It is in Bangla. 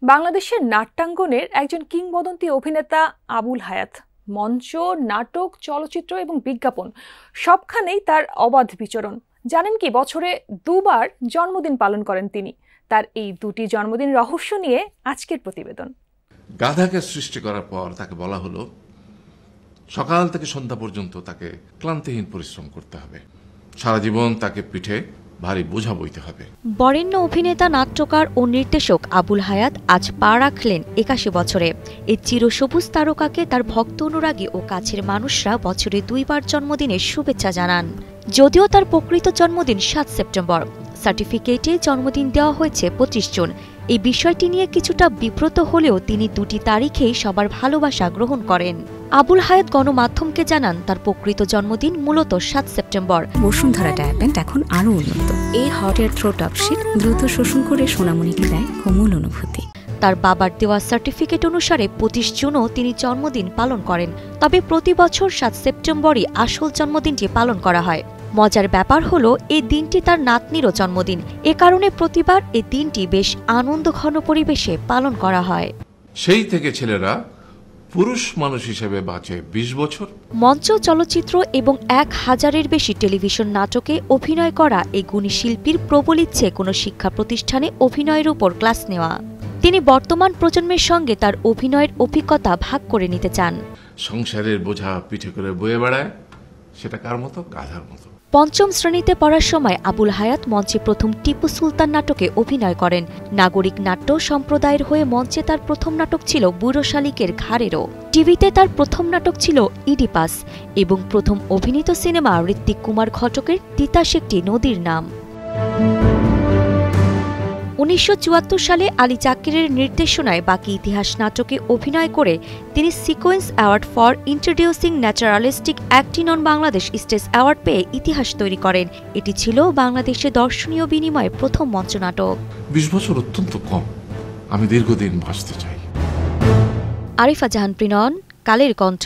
বাংলাদেশের নাট্যাঙ্গনের একজন কিংবদন্তি অভিনেতা আবুল হায়াত মঞ্চ, নাটক, চলচ্চিত্র এবং বিজ্ঞাপন সবখানেই তার অবাধ বিচরণ। জানেন কি, বছরে দুবার জন্মদিন পালন করেন তিনি। তার এই দুটি জন্মদিন রহস্য নিয়ে আজকের প্রতিবেদন। গাধাকে সৃষ্টি করার পর তাকে বলা হলো সকাল থেকে সন্ধ্যা পর্যন্ত তাকে ক্লান্তিহীন পরিশ্রম করতে হবে, সারা জীবন তাকে পিঠে ভারী বোঝা বইতে হবে। বরেণ্য অভিনেতা, নাট্যকার ও নির্দেশক আবুল হায়াত আজ পা রাখলেন ৮১ বছরে। এই চিরসবুজ তারকাকে তার ভক্ত, অনুরাগী ও কাছের মানুষরা বছরে দুইবার জন্মদিনের শুভেচ্ছা জানান। যদিও তার প্রকৃত জন্মদিন ৭ সেপ্টেম্বর, সার্টিফিকেটে জন্মদিন দেওয়া হয়েছে ২৫ জুন। এই বিষয়টি নিয়ে কিছুটা বিব্রত হলেও তিনি দুটি তারিখেই সবার ভালোবাসা গ্রহণ করেন। আবুল হায়াত গণমাধ্যমকে জানান, তার প্রকৃত জন্মদিন মূলত ৭ সেপ্টেম্বর। বসুন্ধরা ডায়াপেন্ট এখন আরও উন্নত। এই হট এয়ার থ্রো টপশিট দ্রুত শোষণ করে সোনামণিকে দেয় কোমল অনুভূতি। তার বাবার দেওয়া সার্টিফিকেট অনুসারে ২৫ জুনও তিনি জন্মদিন পালন করেন। তবে প্রতি বছর ৭ সেপ্টেম্বরই আসল জন্মদিনটি পালন করা হয়। মজার ব্যাপার হলো, এই দিনটি তার নাতনিরও জন্মদিন। এ কারণে প্রতিবার এই দিনটি বেশ আনন্দঘন পরিবেশে পালন করা হয়। সেই থেকে ছেলেরা পুরুষ মানুষ হিসেবে বাঁচে ২০ বছর। মঞ্চ, চলচ্চিত্র এবং ১,০০০-এর বেশি টেলিভিশন নাটকে অভিনয় করা এই গুণী শিল্পীর প্রবল ইচ্ছে কোনো শিক্ষা প্রতিষ্ঠানে অভিনয়ের উপর ক্লাস নেওয়া। তিনি বর্তমান প্রজন্মের সঙ্গে তার অভিনয়ের অভিজ্ঞতা ভাগ করে নিতে চান। সংসারের বোঝা পিঠে করে বয়ে বেড়ায়, সেটা কার মতো? গাধার মতো। পঞ্চম শ্রেণীতে পড়ার সময় আবুল হায়াত মঞ্চে প্রথম টিপু সুলতান নাটকে অভিনয় করেন। নাগরিক নাট্য সম্প্রদায়ের হয়ে মঞ্চে তার প্রথম নাটক ছিল বুড়ো শালিকের ঘাড়েরও। টিভিতে তার প্রথম নাটক ছিল ইডিপাস এবং প্রথম অভিনীত সিনেমা ঋত্বিক কুমার ঘটকের তিতাস একটি নদীর নাম। ১৯৭৪ সালে আলী জাকিরের নির্দেশনায় বাকি ইতিহাস নাটকে অভিনয় করে তিনি sequence award for introducing naturalistic acting on Bangladesh stage award পেয়ে ইতিহাস তৈরি করেন। এটি ছিল বাংলাদেশে দর্শনীয় বিনিময়ে প্রথম মঞ্চনাটক। ২০ বছর অত্যন্ত কম, আমি দীর্ঘদিন বাঁচতে চাই। আরিফা জাহান প্রিনন, কালের কণ্ঠ।